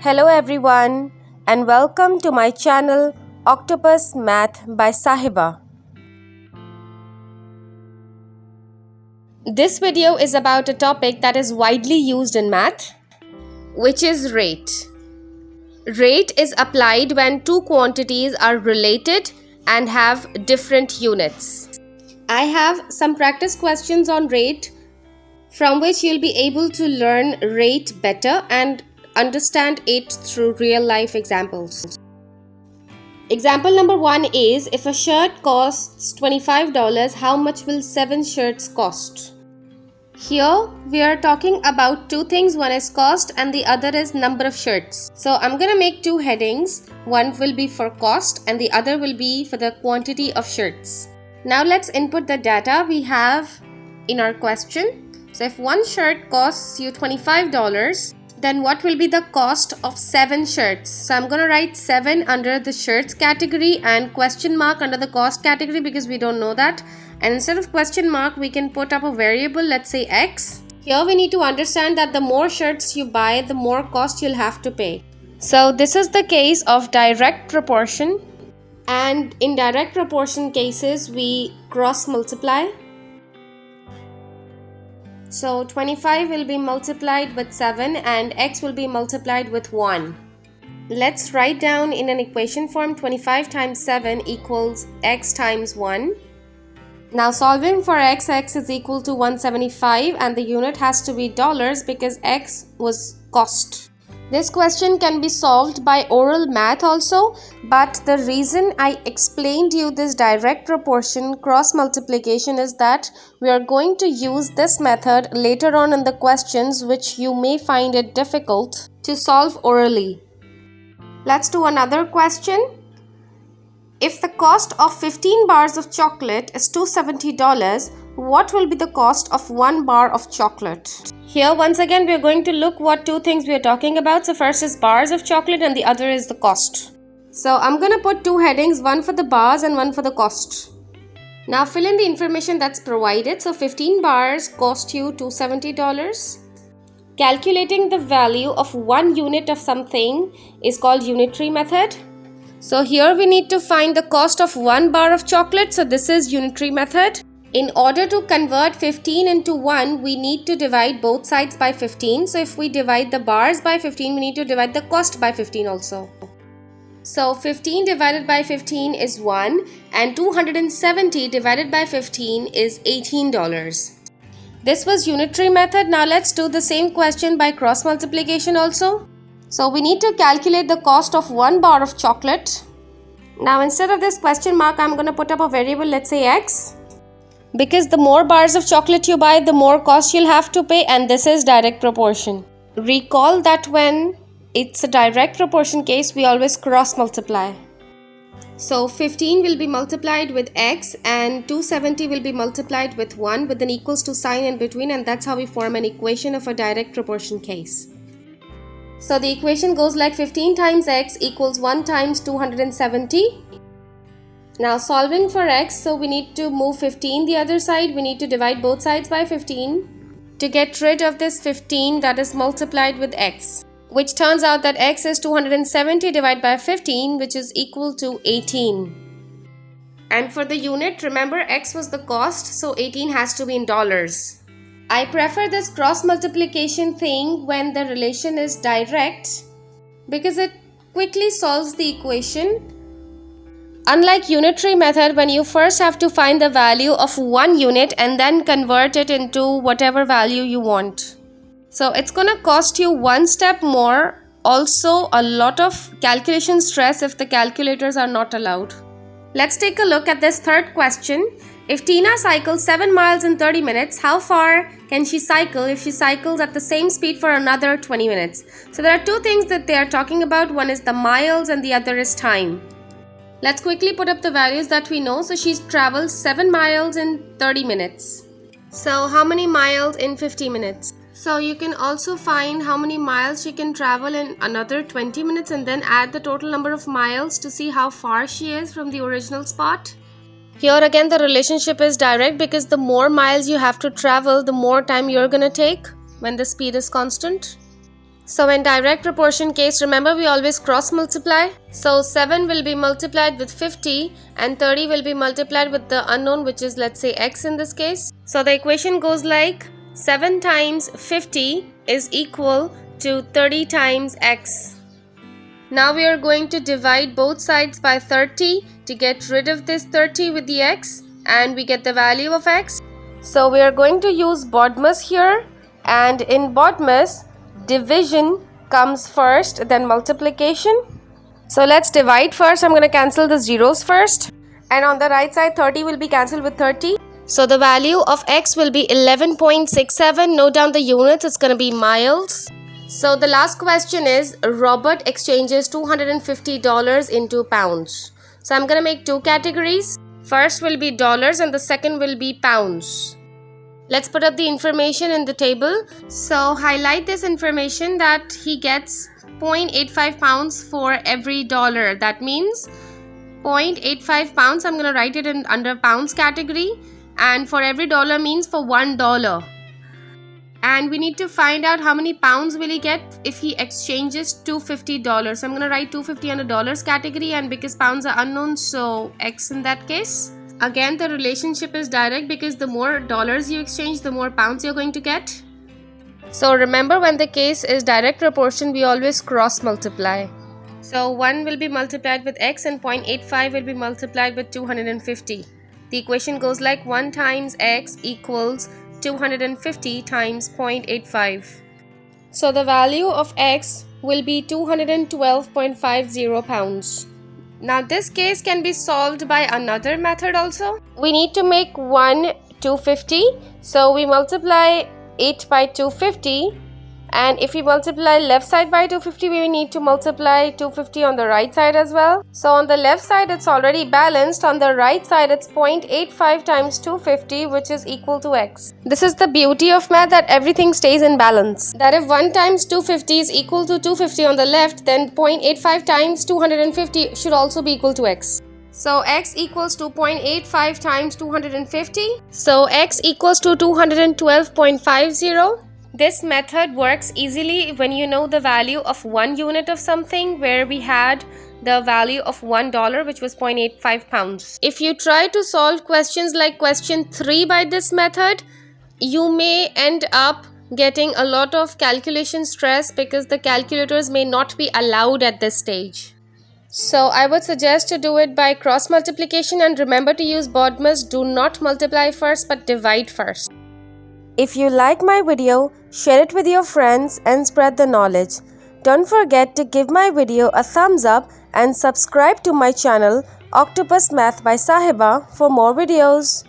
Hello everyone and welcome to my channel Octopus Math by Sahiba. This video is about a topic that is widely used in math, which is rate. Rate is applied when two quantities are related and have different units. I have some practice questions on rate from which you'll be able to learn rate better and understand it through real life examples. Example number 1 is, if a shirt costs $25, how much will 7 shirts cost? Here we are talking about two things. One is cost and the other is number of shirts. So I'm gonna make two headings. One will be for cost and the other will be for the quantity of shirts. Now let's input the data we have in our question. So if one shirt costs you $25, then what will be the cost of 7 shirts? So I'm going to write 7 under the shirts category and question mark under the cost category because we don't know that. And instead of question mark, we can put up a variable, let's say x. Here we need to understand that the more shirts you buy, the more cost you'll have to pay. So this is the case of direct proportion. And in direct proportion cases, we cross multiply. So 25 will be multiplied with 7 and x will be multiplied with 1. Let's write down in an equation form 25 times 7 equals x times 1. Now solving for x is equal to 175 and the unit has to be dollars because x was cost. This question can be solved by oral math also, but the reason I explained you this direct proportion cross multiplication is that we are going to use this method later on in the questions which you may find it difficult to solve orally. Let's do another question. If the cost of 15 bars of chocolate is $270, what will be the cost of 1 bar of chocolate? Here once again we are going to look what two things we are talking about. So first is bars of chocolate and the other is the cost. So I'm going to put two headings, one for the bars and one for the cost. Now fill in the information that's provided. So 15 bars cost you $270. Calculating the value of 1 unit of something is called unitary method. So here we need to find the cost of 1 bar of chocolate. So this is unitary method. In order to convert 15 into 1, we need to divide both sides by 15. So if we divide the bars by 15, we need to divide the cost by 15 also. So 15 divided by 15 is 1 and 270 divided by 15 is $18. This was unitary method. Now let's do the same question by cross multiplication also. So we need to calculate the cost of 1 bar of chocolate. Now instead of this question mark, I'm going to put up a variable, let's say x. Because the more bars of chocolate you buy, the more cost you'll have to pay, and this is direct proportion. Recall that when it's a direct proportion case, we always cross multiply. So 15 will be multiplied with x and 270 will be multiplied with 1 with an equals to sign in between, and that's how we form an equation of a direct proportion case. So the equation goes like 15 times x equals 1 times 270. Now solving for x, so we need to move 15 the other side. We need to divide both sides by 15 to get rid of this 15 that is multiplied with x, which turns out that x is 270 divided by 15, which is equal to 18. And for the unit, remember x was the cost, so 18 has to be in dollars. I prefer this cross multiplication thing when the relation is direct because it quickly solves the equation. Unlike unitary method, when you first have to find the value of 1 unit and then convert it into whatever value you want. So it's gonna cost you one step more, also a lot of calculation stress if the calculators are not allowed. Let's take a look at this third question. If Tina cycles 7 miles in 30 minutes, how far can she cycle if she cycles at the same speed for another 20 minutes? So there are two things that they are talking about. One is the miles and the other is time. Let's quickly put up the values that we know. So she travels 7 miles in 30 minutes. So how many miles in 50 minutes? So you can also find how many miles she can travel in another 20 minutes and then add the total number of miles to see how far she is from the original spot. Here again the relationship is direct because the more miles you have to travel, the more time you're gonna take when the speed is constant. So in direct proportion case, remember we always cross multiply. So 7 will be multiplied with 50 and 30 will be multiplied with the unknown, which is, let's say, x in this case. So the equation goes like 7 times 50 is equal to 30 times x. Now we are going to divide both sides by 30 to get rid of this 30 with the x, and we get the value of x. So we are going to use BODMAS here, and in BODMAS, division comes first, then multiplication. So let's divide first. I'm going to cancel the zeros first, and on the right side 30 will be cancelled with 30. So the value of x will be 11.67. Note down the units, it's going to be miles. So the last question is, Robert exchanges $250 into pounds. So I'm going to make two categories. First will be dollars and the second will be pounds. Let's put up the information in the table. So highlight this information that he gets 0.85 pounds for every dollar. That means 0.85 pounds. I'm going to write it in under pounds category. And for every dollar means for $1. And we need to find out how many pounds will he get if he exchanges $250. So I'm going to write 250 under dollars category, and because pounds are unknown, so x in that case. Again, the relationship is direct because the more dollars you exchange, the more pounds you're going to get. So remember, when the case is direct proportion, we always cross multiply. So 1 will be multiplied with x and 0.85 will be multiplied with 250. The equation goes like 1 times x equals 250 times 0.85. So the value of x will be 212.50 pounds. Now this case can be solved by another method also. We need to make 1 250. So we multiply it by 250. And if we multiply left side by 250, we need to multiply 250 on the right side as well. So on the left side, it's already balanced. On the right side, it's 0.85 times 250, which is equal to x. This is the beauty of math, that everything stays in balance. That if 1 times 250 is equal to 250 on the left, then 0.85 times 250 should also be equal to x. So x equals to 0.85 times 250. So x equals to 212.50. This method works easily when you know the value of 1 unit of something, where we had the value of $1, which was 0.85 pounds. If you try to solve questions like question 3 by this method, you may end up getting a lot of calculation stress because the calculators may not be allowed at this stage. So I would suggest to do it by cross multiplication, and remember to use BODMAS. Do not multiply first but divide first. If you like my video, share it with your friends and spread the knowledge. Don't forget to give my video a thumbs up and subscribe to my channel Octopus Math by Sahiba for more videos.